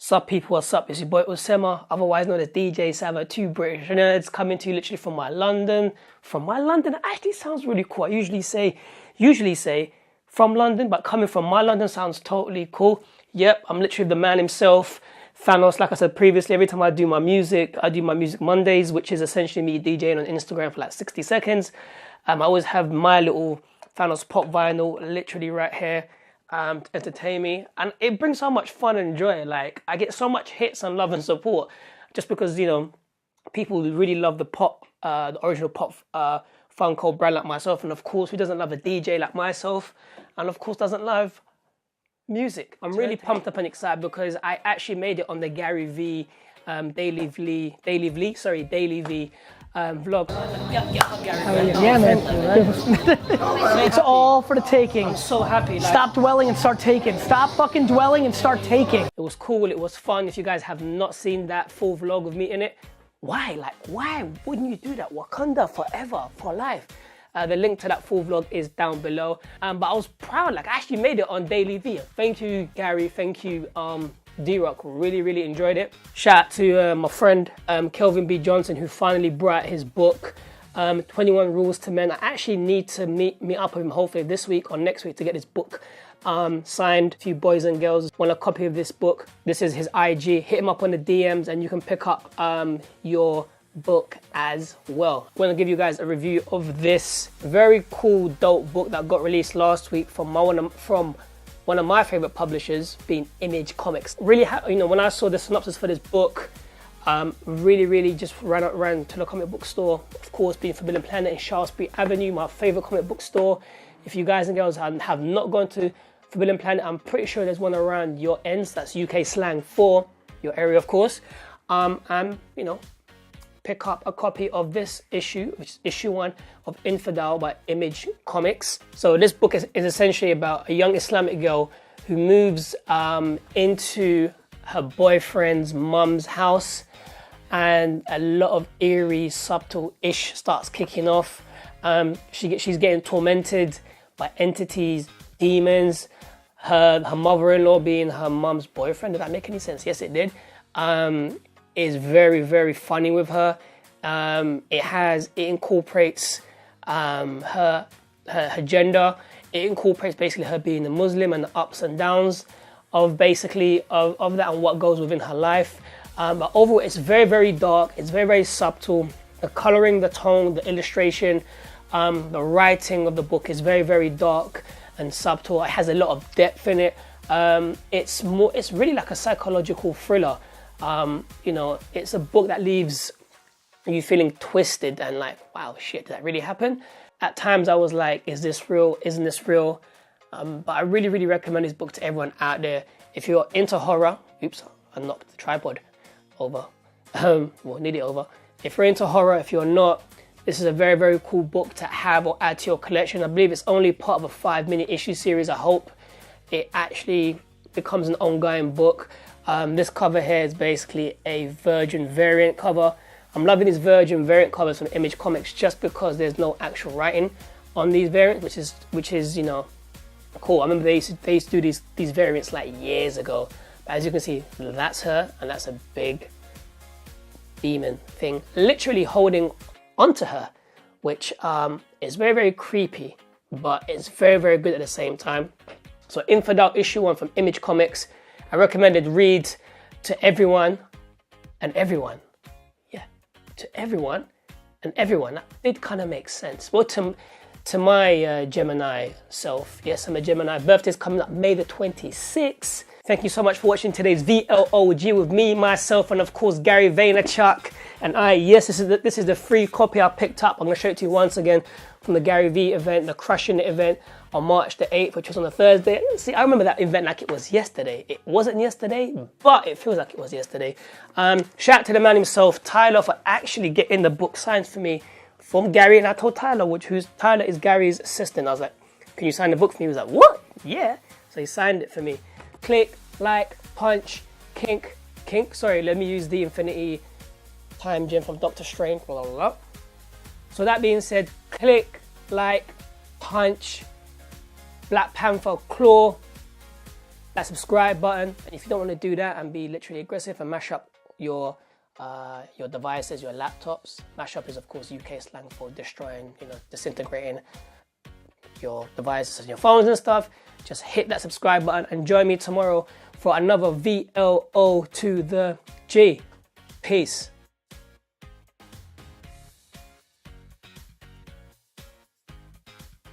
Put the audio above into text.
Sup people, what's up? It's your boy Usema, otherwise known as DJ Sava, two British nerds coming to you literally from my London. From my London, it actually sounds really cool. I usually say from London, but coming from my London sounds totally cool. Yep, I'm literally the man himself, Thanos. Like I said previously, every time I do my music Mondays, which is essentially me DJing on Instagram for like 60 seconds. I always have my little Thanos pop vinyl literally right here. To entertain me, and it brings so much fun and joy. Like, I get so much hits and love and support just because, you know, people really love the pop, the original pop Funko brand like myself, and of course, who doesn't love a DJ like myself, and of course doesn't love music. I'm really pumped up and excited because I actually made it on the Gary Vee DAILYVEE vlog. Yeah, man. It's all for the taking. I'm so happy. Like, stop dwelling and start taking. Stop fucking dwelling and start taking. It was cool. It was fun. If you guys have not seen that full vlog of me in it, why wouldn't you do that? Wakanda forever, for life. The link to that full vlog is down below. But I was proud. Like, I actually made it on DAILYVEE. Thank you, Gary. Thank you, D-Rock. Really enjoyed it. Shout out to my friend Kelvin B. Johnson, who finally brought his book 21 Rules to Men. I actually need to meet up with him hopefully this week or next week to get his book signed. A few boys and girls want a copy of this book. This is his IG. Hit him up on the DMs and you can pick up your book as well. I'm going to give you guys a review of this very cool, dope book that got released last week from one of my favorite publishers, being Image Comics. Really, when I saw the synopsis for this book, really just ran to the comic book store. Of course, being Forbidden Planet in Shaftesbury Avenue, my favorite comic book store. If you guys and girls have not gone to Forbidden Planet, I'm pretty sure there's one around your ends. That's UK slang for your area, of course. And pick up a copy of this issue, which is issue 1 of Infidel by Image Comics. So this book is essentially about a young Islamic girl who moves into her boyfriend's mum's house, and a lot of eerie, subtle-ish starts kicking off. She's getting tormented by entities, demons. Her mother-in-law, being her mum's boyfriend, did that make any sense? Yes, it did. Is very funny with her. It incorporates her gender. It incorporates basically her being a Muslim and the ups and downs of basically of that and what goes within her life. But overall, it's very dark. It's very subtle. The coloring, the tone, the illustration, the writing of the book is very dark and subtle. It has a lot of depth in it. It's really like a psychological thriller. It's a book that leaves you feeling twisted and like, wow, shit, did that really happen? At times I was like, is this real? Isn't this real? But I really recommend this book to everyone out there. If you're into horror, oops, I knocked the tripod over. Need it over. If you're into horror, if you're not, this is a very cool book to have or add to your collection. I believe it's only part of a 5-minute issue series. I hope it actually becomes an ongoing book. This cover here is basically a Virgin variant cover. I'm loving these Virgin variant covers from Image Comics just because there's no actual writing on these variants, which is cool. I remember they used to do these variants like years ago. But as you can see, that's her, and that's a big demon thing literally holding onto her, which is very creepy, but it's very good at the same time. So Infidel issue 1 from Image Comics. I recommended read to everyone and everyone. Yeah, to everyone and everyone. That did kind of make sense. Well, to my Gemini self, yes, I'm a Gemini. Birthday's coming up May the 26th. Thank you so much for watching today's VLOG with me, myself, and of course Gary Vaynerchuk. And yes, this is the free copy I picked up. I'm going to show it to you once again from the Gary Vee event, the Crushing It event on March the 8th, which was on a Thursday. See, I remember that event like it was yesterday. It wasn't yesterday, but it feels like it was yesterday. Shout out to the man himself, Tyler, for actually getting the book signed for me from Gary. And I told Tyler, Tyler is Gary's assistant. I was like, can you sign the book for me? He was like, what? Yeah. So he signed it for me. Click, like, punch, kink. Sorry, let me use the Infinity Time Gem from Doctor Strange. Blah, blah, blah. So that being said, click, like, punch, Black Panther, claw, that subscribe button. And if you don't want to do that and be literally aggressive and mash up your devices, your laptops. Mash up is of course UK slang for destroying, disintegrating your devices and your phones and stuff. Just hit that subscribe button and join me tomorrow for another VLO to the G. Peace.